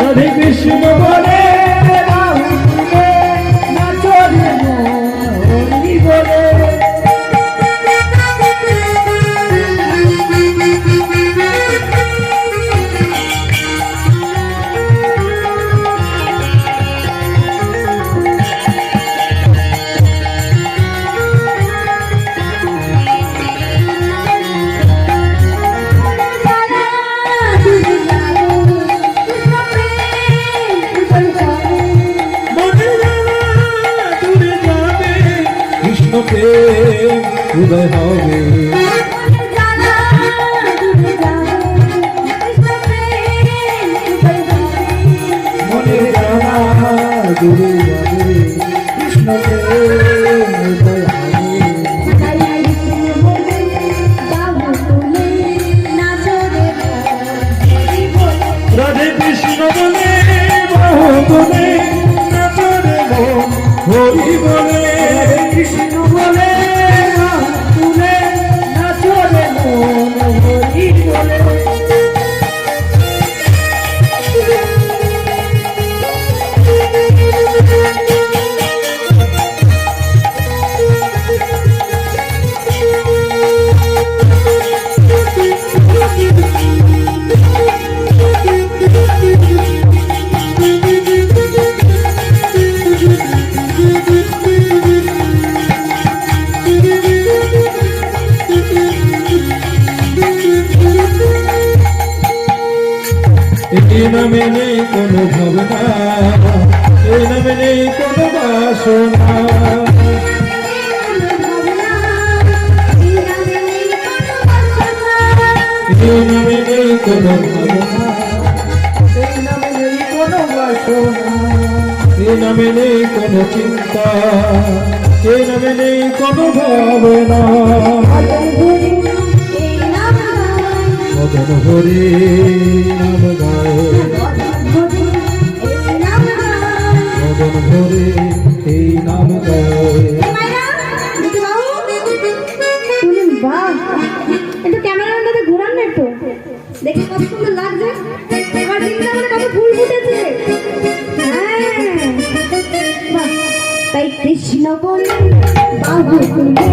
রাধে কৃষ্ণ বলে বাহু তুলে নাচো রে মন হরি বলে। উদয় হবে মনে জানা দূরে যাবে কৃষ্ণ প্রেম উদয় হবে। রাধে কৃষ্ণ বলে বাহু তুলে নাচো রে মন হরি বলে। কৃষ্ণ বলে তুলে নাচো রে মন হরি বলে। এই নামে নেই কোনো ভাবনা, এই নামে নেই কোনো বাসনা, এই নামে নেই কোনো ভাবনা, এই নামে নেই কোনো বাসনা, এই নামে নেই কোনো চিন্তা, এই নামে নেই কোনো ভাবনা। মদন হরি নাম গায়, মদন হরি এই নাম গায়। একটু ক্যামেরাম্যানটাতে ঘোরান না একটু, দেখে কত সুন্দর লাগছে। এবার দেখতে আমাদের কত ফুল ফুটেছে। তাই কৃষ্ণ বলে বাহু তুলে